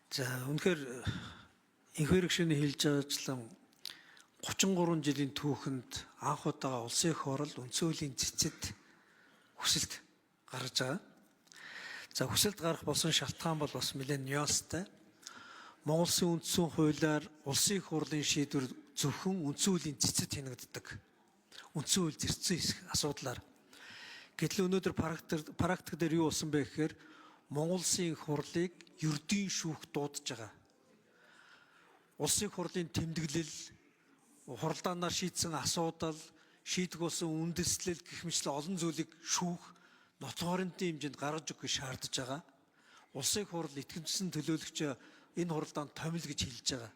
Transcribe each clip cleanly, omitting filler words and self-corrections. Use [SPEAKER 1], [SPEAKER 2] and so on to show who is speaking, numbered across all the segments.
[SPEAKER 1] За үнэхээр энх хэрэгшний хэлж байгаачлан 33 жилийн түүхэнд анх удаага улсын их хурл үндсэн хуулийн цэцэд хүсэлт гаргаж байгаа. За хүсэлт гарах болсон шалтгаан бол бас нэлээд нюанстай. Монгол Улсын үндсэн хуулиар улсын их хурлын шийдвэр зөвхөн үндсэн хуулийн цэцэд хянагддаг. Үндсэн хууль зэрэгцсэн хэсэг асуудлаар. Гэтэл өнөөдөр практик дээр юу болсон бэ гэхээр Монгол Улсын их хурлыг ердийн шүүх дуудаж байгаа. Улсын их хурлын тэмдэглэл, хуралдаанаар шийдсэн асуудал, шийдэх болсон үндэслэл гэх мэтлэн олон зүйлийг шүүх ноцгоорынтын хэмжээнд гаргаж өгөх шаардж байгаа. Улсын их хурл итгэмжсэн төлөөлөгч энэ хуралдаанд томил гэж хэлж байгаа.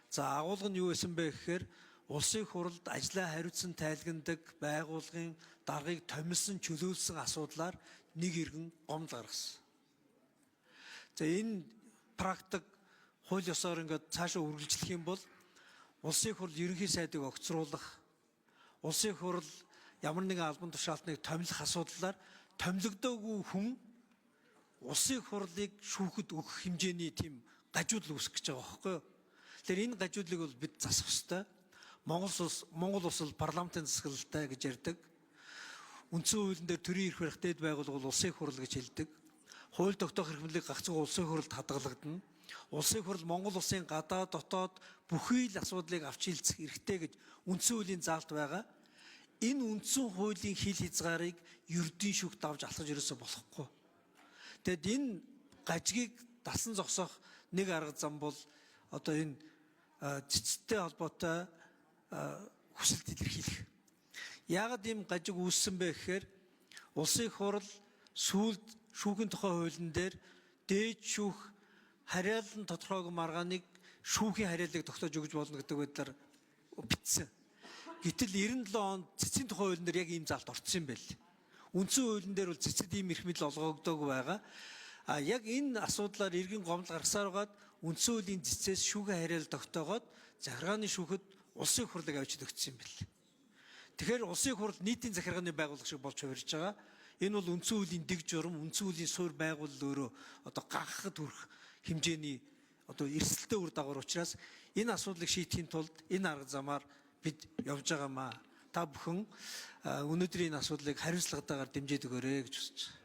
[SPEAKER 1] За агуулга нь юу байсан бэ гэхээр улсын их хурлд ажлаа хариуцсан тайлгнадаг байгууллагын даргыг томилсон чөлөөлсөн асуудлаар нэг иргэн гомдол гаргасан. За энэ практик хууль ёсоор ингээд цаашаа үргэлжлэх юм бол улсын их хурл ерөнхий сайдыг огцруулах, улсын их хурл ямар нэгэн албан тушаалтныг томилох асуудлаар томилогдоогүй хүн улсын их хурлыг шүүхэд өгөх хэмжээний тийм гажуудал үүсгэж байгаа байхгүй юу? Тэгэхээр энэ гажуудлыг бол бид засах ёстой. Монгол улс бол парламентын засаглалтай гэж ярьдаг. Үндсэн хуулийн дээр төрийн эрх барих дэд байгууллага бол улсын их хурл гэж хэлдэг. Хууль тогтоох эрхмэлийг гагцхүү улсын их хурлд хадгалагдана. Улсын их хурл Монгол улсын гадаад, дотоод бүхий л асуудлыг авч хэлцэх эрхтэй гэж үндсэн хуулийн заалт байгаа. Энэ үндсэн хуулийн хил хязгаарыг ердийн шүүхт авч алхаж ерөөсө болохгүй. Тэгэд энэ гажгийг дасан зогсоох нэг арга зам бол одоо энэ цэцтэй холбоотой хүсэлт илэрхийлэх. Яагаад ийм гажиг үүссэн бэ гэхээр улсын их хурл сүүлд шүүхийн тухай хуулийн дээр дээд шүүх харьяалан тодорхойгүй маргааныг шүүхийн харьяалыг тогтоож өгч болно гэдэг байдлаар бичсэн. Гэтэл 97 онд цэцгийн тухай хуулийн дээр яг ийм заалт орцсон юм байл. Үндсэн хуулийн дээр бол цэцэд ийм эрх мэдэл олгогдоогүй байгаа. Яг энэ асуудлаар иргэн гомдол гаргасаар байгаад үндсэн хуулийн цэцээс шүүхийн харьяал тогтоогоод захиргааны шүүхэд улсын их хурлыг авчид өгсөн юм байл. Тэгэхээр улсын их хурл нийтийн захиргааны байгууллага шиг болж хувирж байгаа. Энэ бол үндсэн хуулийн дэг журам, үндсэн хуулийн суурь байгууллага өөрөө одоо гагахад хүрэх хэмжээний одоо эрсдэлтэй үр дагавар учраас энэ асуудлыг шийдэхийн тулд энэ арга замаар бид явж байгаамаа. Та бүхэн өнөөдрийн энэ асуудлыг хариуцлагатайгаар дэмжиж өгөөрэй гэж хүсэж байна.